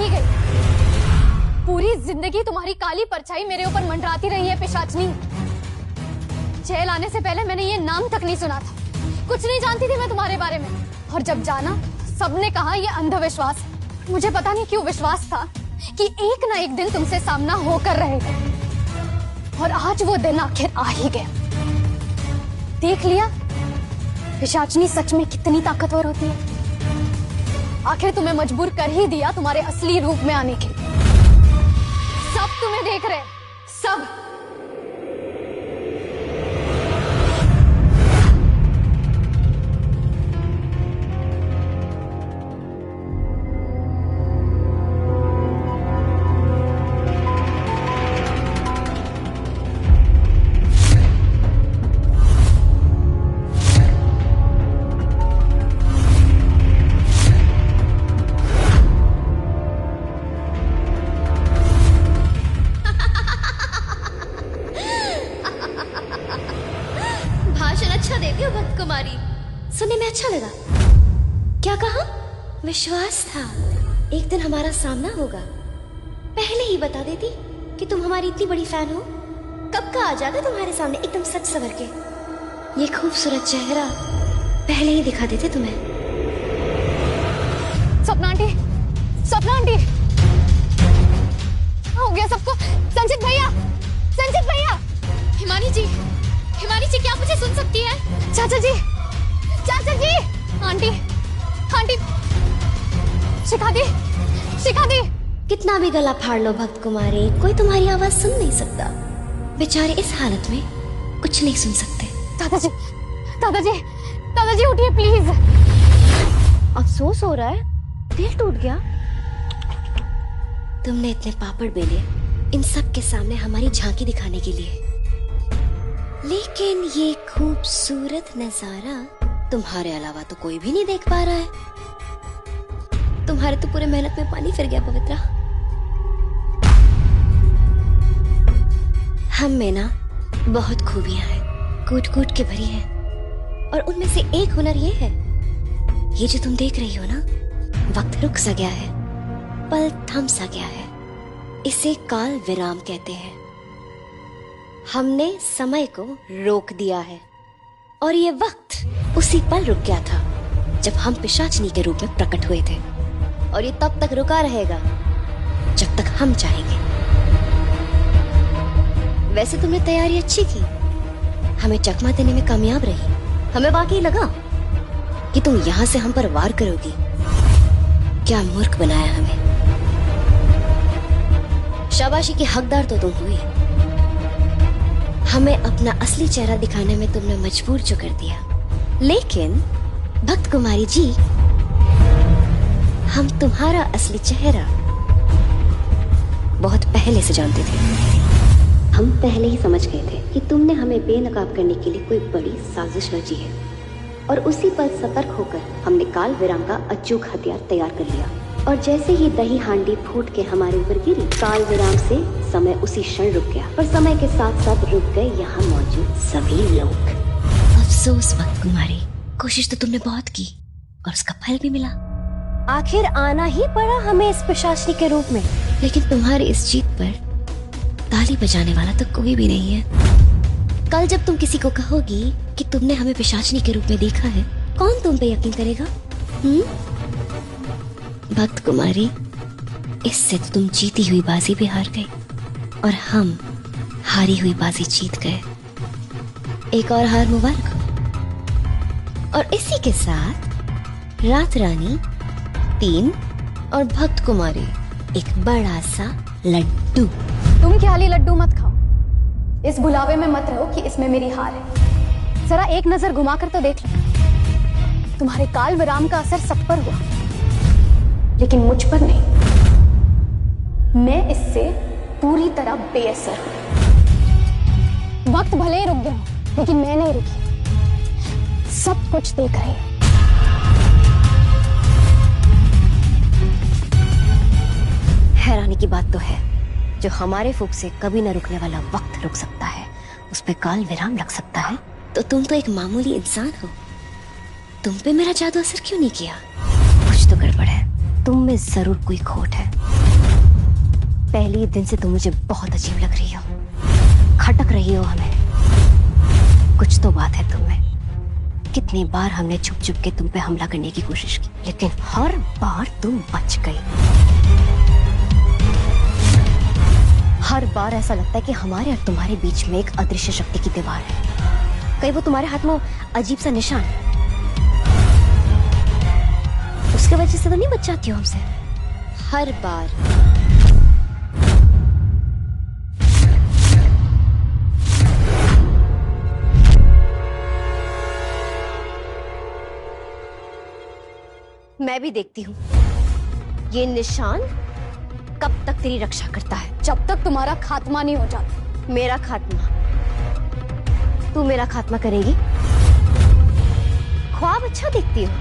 नहीं गई। पूरी जिंदगी तुम्हारी काली परछाई मेरे ऊपर मंडराती रही है पिशाचनी। जेल आने से पहले मैंने ये नाम तक नहीं सुना था, कुछ नहीं जानती थी मैं तुम्हारे बारे में। और जब जाना सबने कहा ये अंधविश्वास है। मुझे पता नहीं क्यों विश्वास था कि एक ना एक दिन तुमसे सामना होकर रहेगा, और आज वो दिन आखिर आ ही गया। देख लिया पिशाचनी सच में कितनी ताकतवर होती है। आखिर तुम्हें मजबूर कर ही दिया तुम्हारे असली रूप में आने के लिए। सब तुम्हें देख रहे, सब। सुनने में अच्छा लगा। क्या कहा? विश्वास था एक दिन हमारा सामना होगा। पहले ही बता देती कि तुम हमारी इतनी बड़ी फैन हो। कब का आ जाता तुम्हारे सामने एकदम सच सवर के। ये खूबसूरत चेहरा पहले ही दिखा देते तुम्हें। सपना आंटी, सपना आंटी, हो गया सबको। संचित भैया, संचित भैया। हिमानी जी, हिमानी जी, क्या मुझे सुन सकती है? चाचा जी, चाचा जी। आंटी, आंटी, शिखा दी, शिखा दी। कितना भी गला फाड़ लो भक्त कुमारी, कोई तुम्हारी आवाज सुन नहीं सकता। बेचारे इस हालत में कुछ नहीं सुन सकते। दादाजी, दादाजी, दादाजी उठिए प्लीज। अफसोस हो रहा है, दिल टूट गया। तुमने इतने पापड़ बेले इन सब के सामने हमारी झांकी दिखाने के लिए, लेकिन ये खूबसूरत नजारा तुम्हारे अलावा तो कोई भी नहीं देख पा रहा है। तुम्हारे तो पूरे मेहनत में पानी फिर गया पवित्रा। हम में ना बहुत खूबियां हैं, कूट कूट के भरी है, और उनमें से एक हुनर ये है, ये जो तुम देख रही हो ना, वक्त रुक सा गया है, पल थम सा गया है। इसे काल विराम कहते हैं। हमने समय को रोक दिया है, और ये वक्त उसी पल रुक गया था जब हम पिशाचनी के रूप में प्रकट हुए थे, और ये तब तक रुका रहेगा जब तक हम चाहेंगे। वैसे तुमने तैयारी अच्छी की, हमें चकमा देने में कामयाब रही। हमें वाकई लगा कि तुम यहां से हम पर वार करोगी। क्या मूर्ख बनाया हमें। शाबाशी की हकदार तो तुम हुई। हमें अपना असली चेहरा दिखाने में तुमने मजबूर जो कर दिया। लेकिन भक्त कुमारी जी, हम तुम्हारा असली चेहरा बहुत पहले से जानते थे। हम पहले ही समझ गए थे कि तुमने हमें बेनकाब करने के लिए कोई बड़ी साजिश रची है, और उसी पर सतर्क होकर हमने काल विराम का अचूक हथियार तैयार कर लिया। और जैसे ही दही हांडी फूट के हमारे ऊपर गिरी, काल विराम से समय उसी क्षण रुक गया, और समय के साथ साथ रुक गए यहाँ मौजूद सभी लोग। अफसोस भक्त कुमारी, कोशिश तो तुमने बहुत की और उसका फल भी मिला। आखिर आना ही पड़ा हमें इस पिशाचनी के रूप में। लेकिन तुम्हारी इस जीत पर ताली बजाने वाला तो कोई भी नहीं है। कल जब तुम किसी को कहोगी कि तुमने हमें पिशाचनी के रूप में देखा है, कौन तुम पे यकीन करेगा? भक्त कुमारी, इससे तो तुम जीती हुई बाजी भी हार गई, और हम हारी हुई बाजी जीत गए। एक और हार मुबारक हो। और इसी के साथ रात रानी 3 और भक्त कुमारी एक बड़ा सा लड्डू। तुम ख्याली लड्डू मत खाओ, इस भुलावे में मत रहो कि इसमें मेरी हार है। जरा एक नजर घुमाकर तो देख लो। तुम्हारे काल विराम का असर सब पर हुआ, लेकिन मुझ पर नहीं। मैं इससे पूरी तरह बेअसर हूं। वक्त भले ही रुक गया, लेकिन मैं नहीं रुकी। सब कुछ देख रही है। हैरानी की बात तो है, जो हमारे फूक से कभी न रुकने वाला वक्त रुक सकता है, उस पे काल विराम लग सकता है। तो तुम तो एक मामूली इंसान हो, तुम पे मेरा जादू असर क्यों नहीं किया? कुछ तो गड़बड़ है। तुम में जरूर कोई खोट है। पहले दिन से तुम मुझे बहुत अजीब लग रही हो, खटक रही हो हमें। कुछ तो बात है तुम में। कितनी बार हमने छुप छुप के तुम पे हमला करने की कोशिश की, लेकिन हर बार तुम बच गई। हर बार ऐसा लगता है कि हमारे और तुम्हारे बीच में एक अदृश्य शक्ति की दीवार है। कहीं वो तुम्हारे हाथ में अजीब सा निशान, उसके वजह से तो नहीं बच जाती हो हमसे हर बार। मैं भी देखती हूँ ये निशान कब तक तेरी रक्षा करता है। जब तक तुम्हारा खात्मा नहीं हो जाता। मेरा खात्मा? तू मेरा खात्मा करेगी? ख्वाब अच्छा देखती हो।